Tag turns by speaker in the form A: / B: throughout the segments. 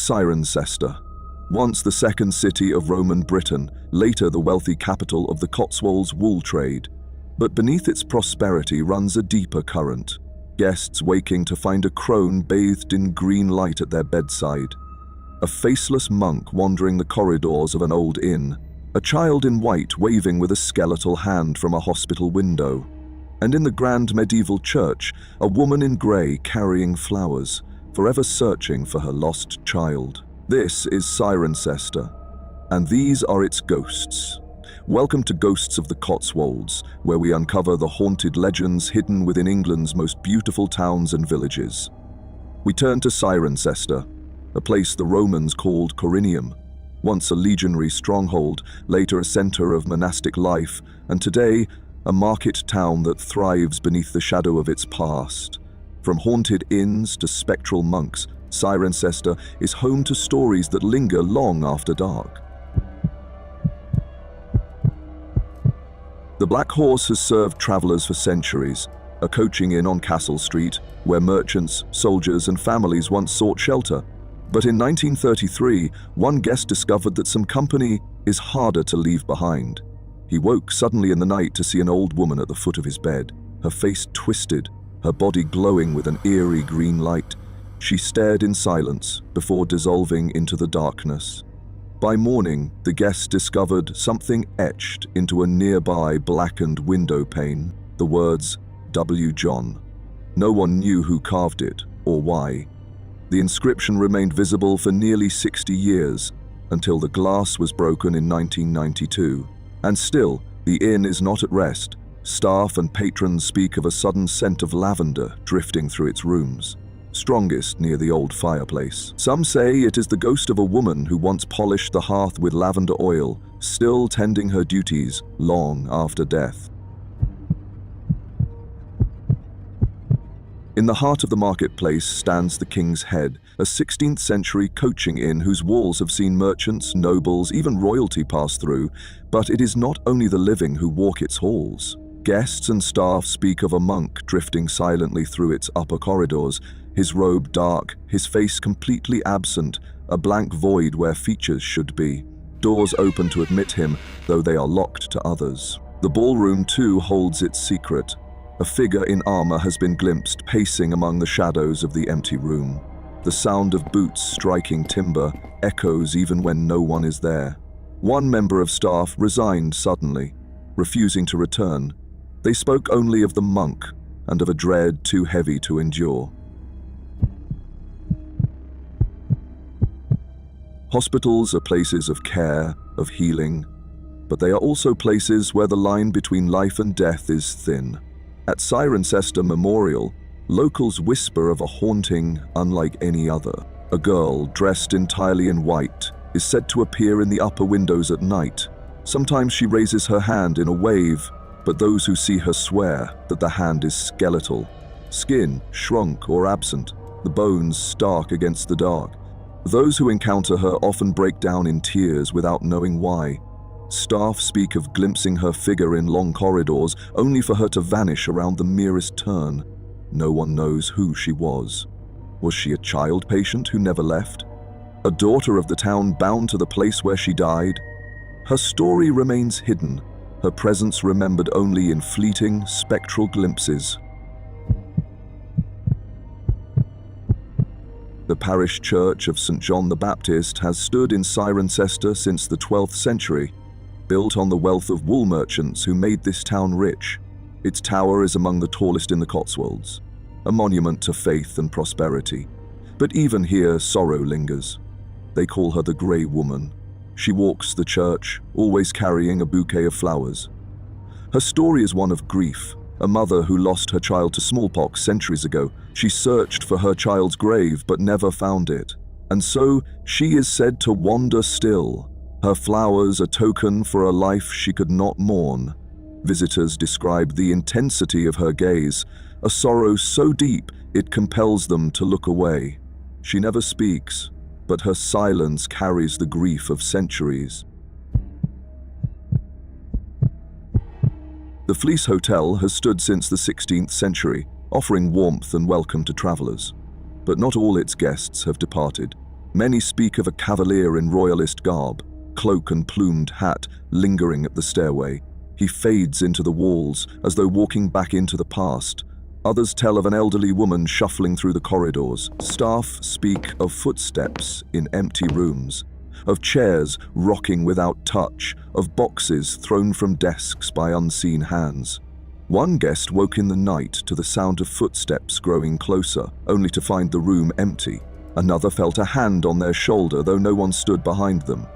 A: Cirencester. Once the second city of Roman Britain, later the wealthy capital of the Cotswolds wool trade. But beneath its prosperity runs a deeper current. Guests waking to find a crone bathed in green light at their bedside. A faceless monk wandering the corridors of an old inn. A child in white waving with a skeletal hand from a hospital window. And in the grand medieval church, a woman in grey carrying flowers, forever searching for her lost child. This is Cirencester, and these are its ghosts. Welcome to Ghosts of the Cotswolds, where we uncover the haunted legends hidden within England's most beautiful towns and villages. We turn to Cirencester, a place the Romans called Corinium, once a legionary stronghold, later a center of monastic life, and today a market town that thrives beneath the shadow of its past. From haunted inns to spectral monks, Cirencester is home to stories that linger long after dark. The Black Horse has served travelers for centuries, a coaching inn on Castle Street, where merchants, soldiers, and families once sought shelter. But in 1933, one guest discovered that some company is harder to leave behind. He woke suddenly in the night to see an old woman at the foot of his bed, her face twisted, her body glowing with an eerie green light. She stared in silence before dissolving into the darkness. By morning, the guest discovered something etched into a nearby blackened window pane, the words, W. John. No one knew who carved it or why. The inscription remained visible for nearly 60 years, until the glass was broken in 1992. And still, the inn is not at rest. Staff and patrons speak of a sudden scent of lavender drifting through its rooms, strongest near the old fireplace. Some say it is the ghost of a woman who once polished the hearth with lavender oil, still tending her duties long after death. In the heart of the marketplace stands the King's Head, a 16th century coaching inn whose walls have seen merchants, nobles, even royalty pass through, but it is not only the living who walk its halls. Guests and staff speak of a monk drifting silently through its upper corridors, his robe dark, his face completely absent, a blank void where features should be. Doors open to admit him, though they are locked to others. The ballroom too holds its secret. A figure in armor has been glimpsed pacing among the shadows of the empty room. The sound of boots striking timber echoes even when no one is there. One member of staff resigned suddenly, refusing to return. They spoke only of the monk and of a dread too heavy to endure. Hospitals are places of care, of healing, but they are also places where the line between life and death is thin. At Cirencester Memorial, locals whisper of a haunting unlike any other. A girl, dressed entirely in white, is said to appear in the upper windows at night. Sometimes she raises her hand in a wave, but those who see her swear that the hand is skeletal. Skin shrunk or absent, the bones stark against the dark. Those who encounter her often break down in tears without knowing why. Staff speak of glimpsing her figure in long corridors, only for her to vanish around the merest turn. No one knows who she was. Was she a child patient who never left? A daughter of the town bound to the place where she died? Her story remains hidden, her presence remembered only in fleeting, spectral glimpses. The parish church of St. John the Baptist has stood in Cirencester since the 12th century, built on the wealth of wool merchants who made this town rich. Its tower is among the tallest in the Cotswolds, a monument to faith and prosperity. But even here, sorrow lingers. They call her the Grey Woman. She walks the church, always carrying a bouquet of flowers. Her story is one of grief. A mother who lost her child to smallpox centuries ago. She searched for her child's grave but never found it. And so she is said to wander still, her flowers a token for a life she could not mourn. Visitors describe the intensity of her gaze, a sorrow so deep it compels them to look away. She never speaks, but her silence carries the grief of centuries. The Fleece Hotel has stood since the 16th century, offering warmth and welcome to travelers. But not all its guests have departed. Many speak of a cavalier in royalist garb, cloak and plumed hat lingering at the stairway. He fades into the walls as though walking back into the past. Others tell of an elderly woman shuffling through the corridors. Staff speak of footsteps in empty rooms, of chairs rocking without touch, of boxes thrown from desks by unseen hands. One guest woke in the night to the sound of footsteps growing closer, only to find the room empty. Another felt a hand on their shoulder, though no one stood behind them.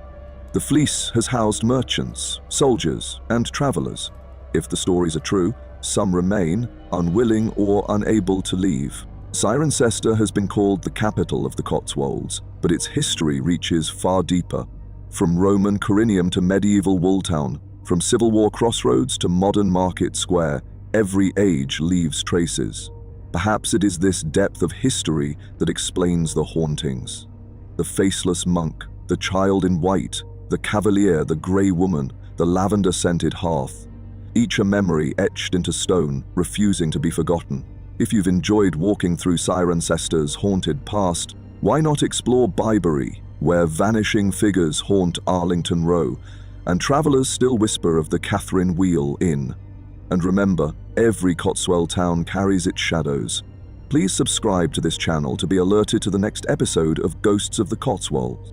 A: The Fleece has housed merchants, soldiers, and travelers. If the stories are true, some remain, unwilling or unable to leave. Cirencester has been called the capital of the Cotswolds, but its history reaches far deeper. From Roman Corinium to medieval Wooltown, from Civil War crossroads to modern market square, every age leaves traces. Perhaps it is this depth of history that explains the hauntings. The faceless monk, the child in white, the cavalier, the grey woman, the lavender-scented hearth. Each a memory etched into stone, refusing to be forgotten. If you've enjoyed walking through Cirencester's haunted past, why not explore Byberry, where vanishing figures haunt Arlington Row, and travellers still whisper of the Catherine Wheel Inn. And remember, every Cotswold town carries its shadows. Please subscribe to this channel to be alerted to the next episode of Ghosts of the Cotswolds.